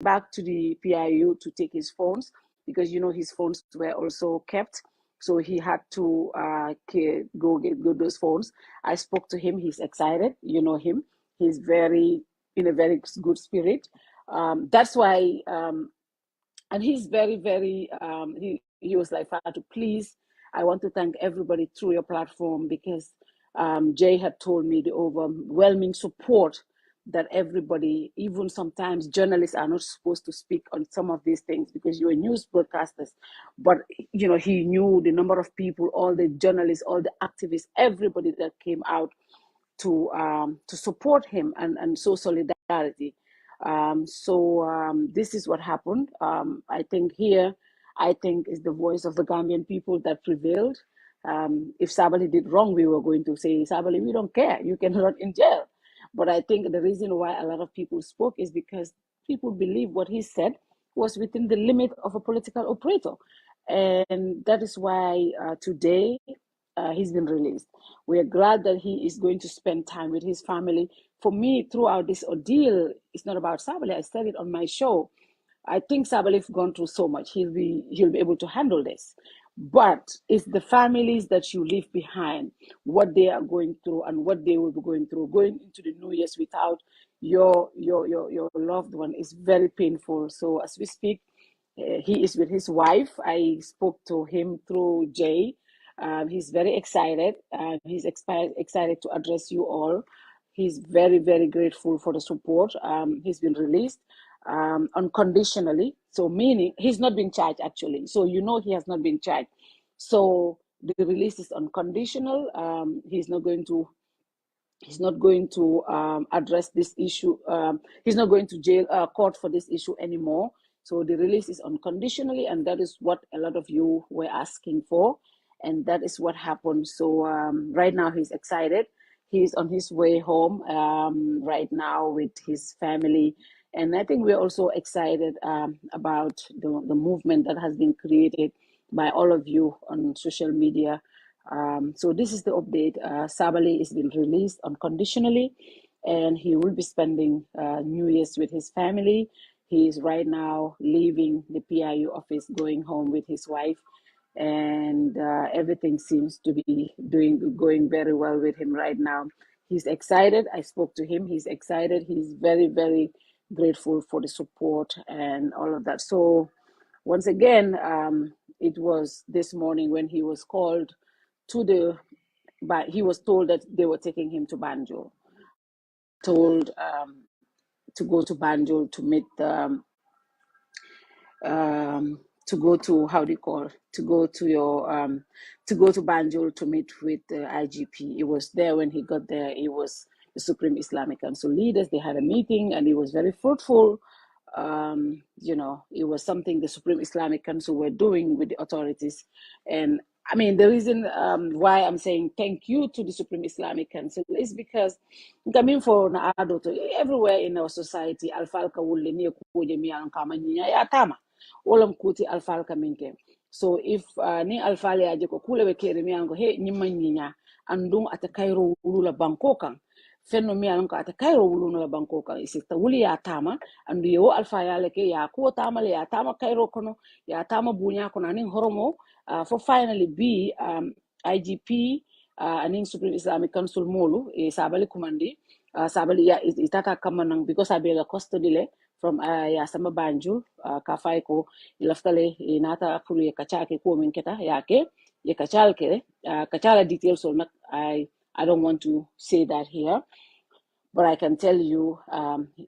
back to the PIU to take his phones because his phones were also kept. So he had to go get those phones. I spoke to him. He's excited. You know him. He's very in a very good spirit. That's why, and he's very, very. He was like, Fatou, please, I want to thank everybody through your platform because Jay had told me the overwhelming support that everybody, even sometimes journalists are not supposed to speak on some of these things because you're news broadcasters. But he knew the number of people, all the journalists, all the activists, everybody that came out to support him and show solidarity. So this is what happened. I think is the voice of the Gambian people that prevailed. If Sabally did wrong, we were going to say, Sabally, we don't care. You can rot in jail. But I think the reason why a lot of people spoke is because people believe what he said was within the limit of a political operator. And that is why today he's been released. We are glad that he is going to spend time with his family. For me, throughout this ordeal, it's not about Sabally. I said it on my show. I think Sabally has gone through so much. He'll be able to handle this. But it's the families that you leave behind, what they are going through and what they will be going through. Going into the New Year's without your loved one is very painful. So as we speak, he is with his wife. I spoke to him through Jay. He's very excited. He's excited to address you all. He's very, very grateful for the support. He's been released unconditionally. So meaning he's not been charged actually. So he has not been charged. So the release is unconditional. He's not going to address this issue. He's not going to jail court for this issue anymore. So the release is unconditionally, and that is what a lot of you were asking for, and that is what happened. So right now he's excited. He's on his way home right now with his family, and I think we're also excited about the movement that has been created by all of you on social media. So this is the update. Sabally is being released unconditionally, and he will be spending New Year's with his family. He is right now leaving the PIU office, going home with his wife, and everything seems to be going very well with him right now. He's excited. I spoke to him. He's excited. He's very, very grateful for the support and all of that. So once again, it was this morning when he was called but he was told that they were taking him to Banjul. Told to go to Banjul to meet to go to how do you call to go to your to go to Banjul to meet with the IGP. It was there when he got there. It was the Supreme Islamic Council leaders. They had a meeting and it was very fruitful. It was something the Supreme Islamic Council were doing with the authorities. And I mean, the reason why I'm saying thank you to the Supreme Islamic Council is because coming for everywhere in our society, alfalka wulle ni kuje mi an kama nyinya ya tama. Olam kuti alfalka minke. So if ni alfali aje ko kule we kere mi ango he nyima nyinya andung ata kairo wulula bankokan. Fenno mi anko ata kairo wuluna bankokan isita wuli ya tama andu yo alfa ya leke ya ko tama le ya tama kairo kono ya tama bunya kono anin horomo for finally be IGP anin Supreme Islamic Council molu e Sabally kumandi Sabally ya itata kamanang because abela custody le from ya sama Banjul kafai ko ilaftale inata kulu ya kachake ko minketa yake ya kachalke kachala details so not I don't want to say that here. But I can tell you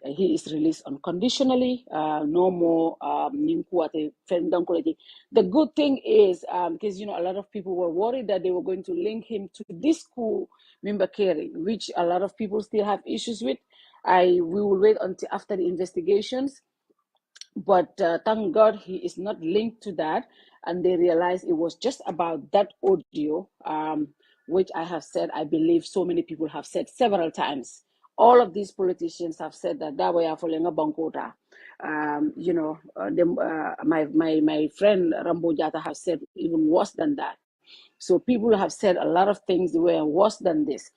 he is released unconditionally. No more the good thing is because a lot of people were worried that they were going to link him to this coup member caring, which a lot of people still have issues with. We will wait until after the investigations. But thank God he is not linked to that, and they realized it was just about that audio, which I have said, I believe so many people have said several times. All of these politicians have said that way are following a bankota. My friend Rambo Jata has said even worse than that. So people have said a lot of things that were worse than this.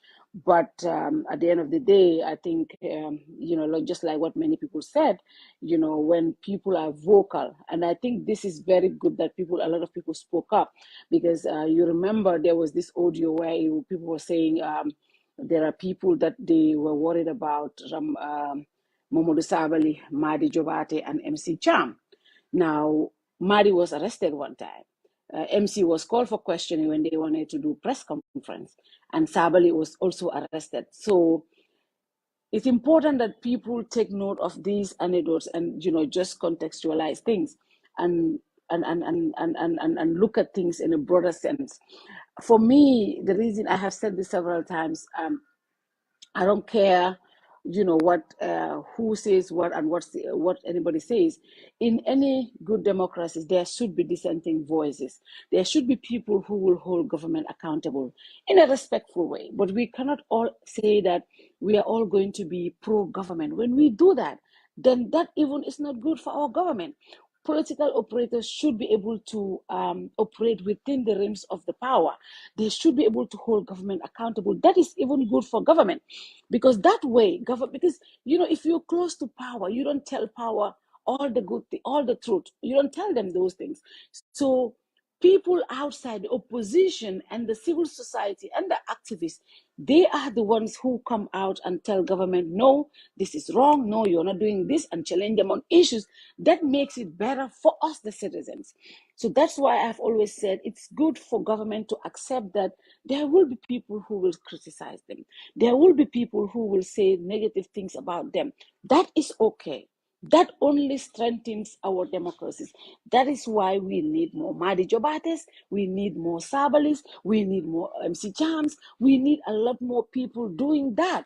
But at the end of the day, I think, just like what many people said, when people are vocal, and I think this is very good that a lot of people spoke up, because you remember there was this audio where people were saying there are people that they were worried about, Mamadou Sabally, Madi Jobate, and MC Cham. Now, Madi was arrested one time. MC was called for questioning when they wanted to do press conference, and Sabally was also arrested. So it's important that people take note of these anecdotes and just contextualize things and and look at things in a broader sense. For me, the reason I have said this several times, I don't care, what who says what and what anybody says. In any good democracies, there should be dissenting voices. There should be people who will hold government accountable in a respectful way. But we cannot all say that we are all going to be pro-government. When we do that, then that even is not good for our government. Political operators should be able to operate within the realms of the power. They should be able to hold government accountable. That is even good for government, because that way, because if you're close to power, you don't tell power all the good thing, all the truth. You don't tell them those things. So people outside the opposition and the civil society and the activists, they are the ones who come out and tell government, no, this is wrong, no, you're not doing this, and challenge them on issues. That makes it better for us, the citizens. So that's why I've always said it's good for government to accept that there will be people who will criticize them. There will be people who will say negative things about them. That is okay. That only strengthens our democracies. That is why we need more Madi Jobates, we need more Sabalis, we need more MC Chams, we need a lot more people doing that.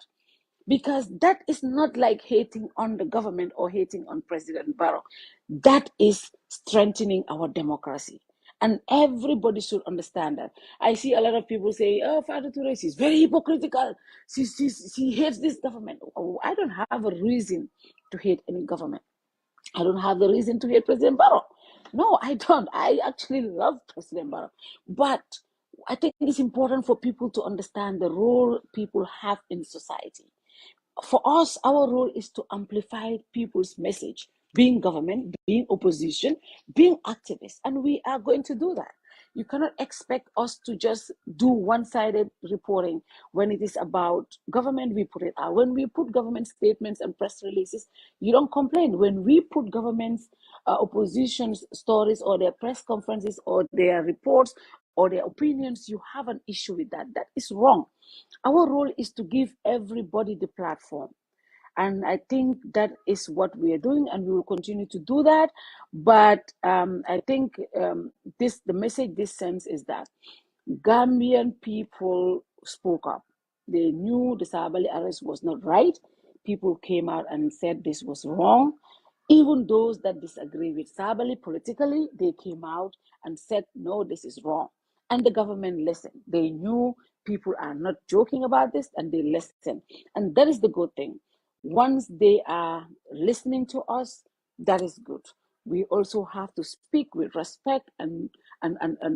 Because that is not like hating on the government or hating on President Barrow. That is strengthening our democracy. And everybody should understand that. I see a lot of people say, oh, Fatou Touray, she's very hypocritical. She hates this government. Oh, I don't have a reason to hate any government. I don't have the reason to hate President Barrow. No, I don't. I actually love President Barrow. But I think it's important for people to understand the role people have in society. For us, our role is to amplify people's message, being government, being opposition, being activists, and we are going to do that. You cannot expect us to just do one-sided reporting. When it is about government, we put it out. When we put government statements and press releases, you don't complain. When we put government's opposition stories or their press conferences or their reports or their opinions, you have an issue with that. That is wrong. Our role is to give everybody the platform. And I think that is what we are doing, and we will continue to do that. But I think the message this sends is that Gambian people spoke up. They knew the Sabally arrest was not right. People came out and said this was wrong. Even those that disagree with Sabally politically, they came out and said, no, this is wrong. And the government listened. They knew people are not joking about this, and they listened. And that is the good thing. Once they are listening to us, that is good. We also have to speak with respect and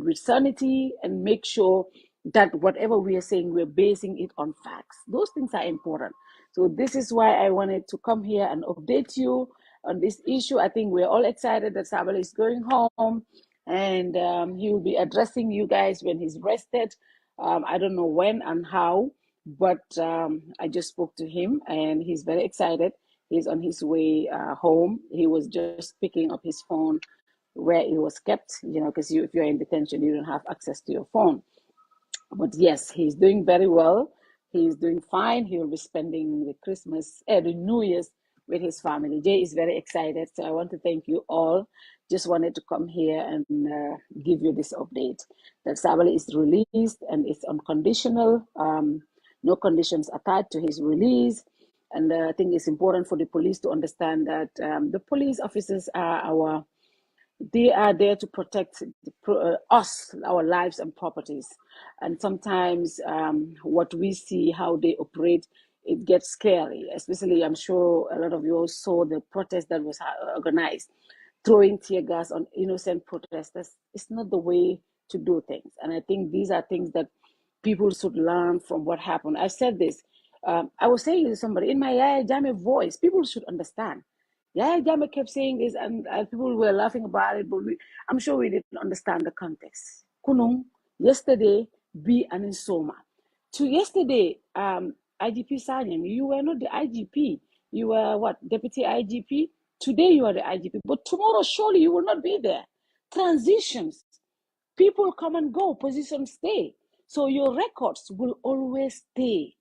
with sanity, and make sure that whatever we are saying, we're basing it on facts. Those things are important. So this is why I wanted to come here and update you on this issue. I think we're all excited that Sabally is going home, and he will be addressing you guys when he's rested. I don't know when and how, but I just spoke to him and he's very excited. He's on his way home. He was just picking up his phone where it was kept, because if you're in detention, you don't have access to your phone. But yes, he's doing very well. He's doing fine. He will be spending the New Year's with his family. Jay is very excited. So I want to thank you all. Just wanted to come here and give you this update that Sabally is released and it's unconditional. No conditions attached to his release. And I think it's important for the police to understand that the police officers they are there to protect us, our lives and properties. And sometimes what we see, how they operate, it gets scary. Especially, I'm sure a lot of you all saw the protest that was organized. Throwing tear gas on innocent protesters is not the way to do things. And I think these are things that people should learn from what happened. I've said this. I was saying to somebody in my Yaya Jame voice, people should understand. Yaya Jame kept saying this, and people were laughing about it, but I'm sure we didn't understand the context. Kunung, yesterday, be an insoma. To yesterday, IGP Sanyan, you were not the IGP. You were what, deputy IGP? Today you are the IGP, but tomorrow surely you will not be there. Transitions, people come and go, positions stay. So your records will always stay.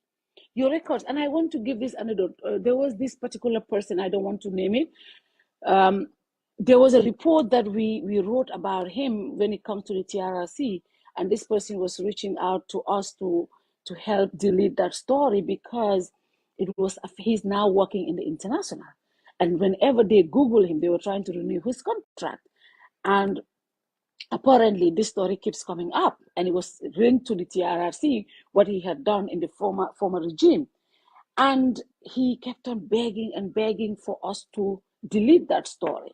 Your records, and I want to give this anecdote. There was this particular person, I don't want to name it. There was a report that we wrote about him when it comes to the TRRC, and this person was reaching out to us to help delete that story because he's now working in the international. And whenever they Google him, they were trying to renew his contract. And apparently this story keeps coming up, and it was linked to the TRRC, what he had done in the former regime. And he kept on begging and begging for us to delete that story.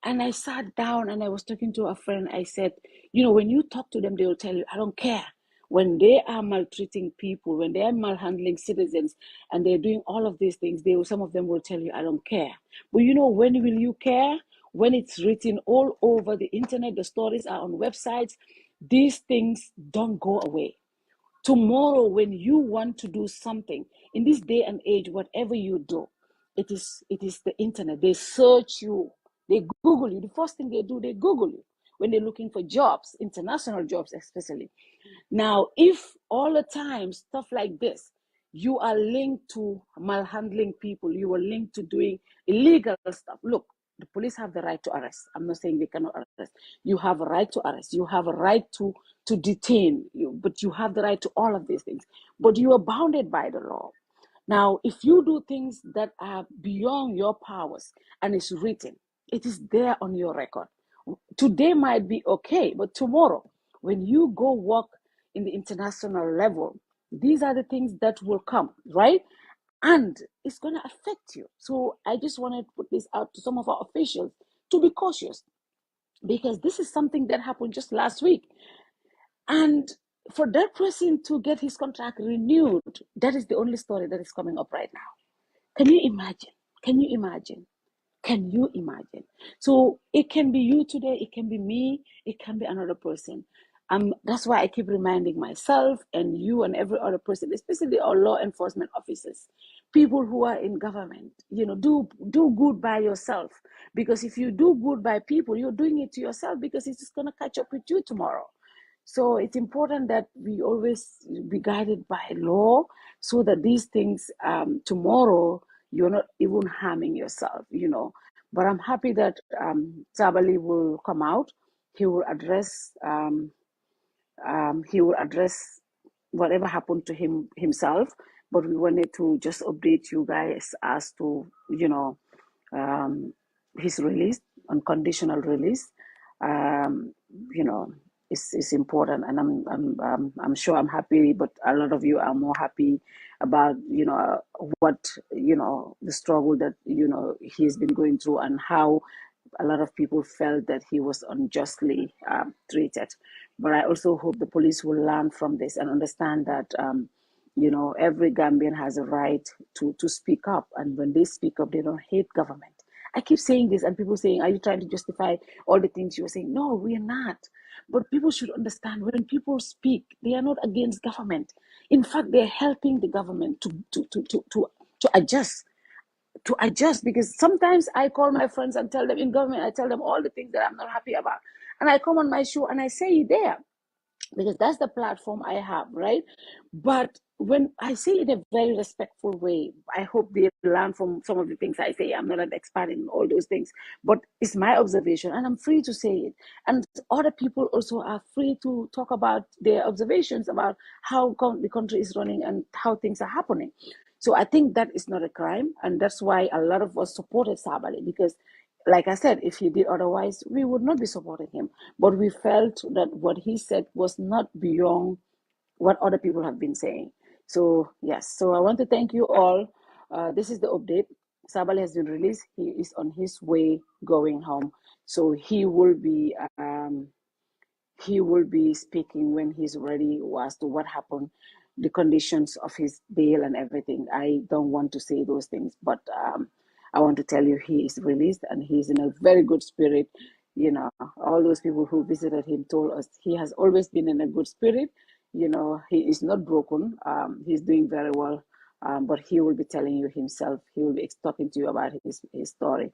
And I sat down and I was talking to a friend. I said, when you talk to them, they will tell you, I don't care. When they are maltreating people, when they are malhandling citizens, and they're doing all of these things, some of them will tell you, I don't care. But when will you care? When it's written all over the internet, the stories are on websites, these things don't go away. Tomorrow, when you want to do something, in this day and age, whatever you do, it is the internet. They search you, they Google you. The first thing they do, they Google you when they're looking for jobs, international jobs especially. Now, if all the time stuff like this, you are linked to malhandling people, you are linked to doing illegal stuff. Look, the police have the right to arrest. I'm not saying they cannot arrest. You have a right to arrest. You have a right to detain you, but you have the right to all of these things. But you are bounded by the law. Now, if you do things that are beyond your powers and it's written, it is there on your record. Today might be okay, but tomorrow, when you go work in the international level, these are the things that will come, right? And it's going to affect you. So I just wanted to put this out to some of our officials to be cautious, because this is something that happened just last week. And for that person to get his contract renewed, that is the only story that is coming up right now. Can you imagine? Can you imagine? Can you imagine? So it can be you today, it can be me, it can be another person. That's why I keep reminding myself and you and every other person, especially our law enforcement officers, people who are in government, do good by yourself. Because if you do good by people, you're doing it to yourself, because it's just going to catch up with you tomorrow. So it's important that we always be guided by law, so that these things, tomorrow, you're not even harming yourself, But I'm happy that Sabally will come out. He will address whatever happened to himself. But we wanted to just update you guys as to his release, unconditional release. Um, you know, is important, and I'm sure I'm happy, but a lot of you are more happy about what the struggle that he's been going through, and how a lot of people felt that he was unjustly treated. But I also hope the police will learn from this and understand that every Gambian has a right to speak up, and when they speak up, they don't hate government. I keep saying this, and people saying, are you trying to justify all the things you're saying? No, we are not. But people should understand, when people speak, they are not against government. In fact, they're helping the government to adjust. To adjust, because sometimes I call my friends and tell them in government, I tell them all the things that I'm not happy about. And I come on my show and I say it there, because that's the platform I have, right? But when I say it in a very respectful way, I hope they learn from some of the things I say. I'm not an expert in all those things, but it's my observation, and I'm free to say it. And other people also are free to talk about their observations about how the country is running and how things are happening. So I think that is not a crime, and that's why a lot of us supported Sabally, because like I said, if he did otherwise, we would not be supporting him. But we felt that what he said was not beyond what other people have been saying. So, yes. So I want to thank you all. This is the update. Sabally has been released. He is on his way going home. So he will be he will be speaking when he's ready as to what happened, the conditions of his bail and everything. I don't want to say those things, but I want to tell you he is released and he's in a very good spirit. You know, all those people who visited him told us he has always been in a good spirit. You know, he is not broken. He's doing very well. But he will be telling you himself. He will be talking to you about his story.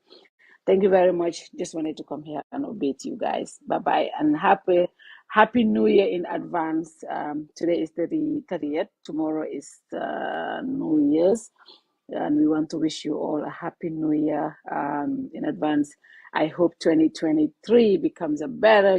Thank you very much. Just wanted to come here and update you guys. Bye bye and happy New Year in advance. Today is the 30th. Tomorrow is New Year's, and we want to wish you all a happy New Year in advance. I hope 2023 becomes a better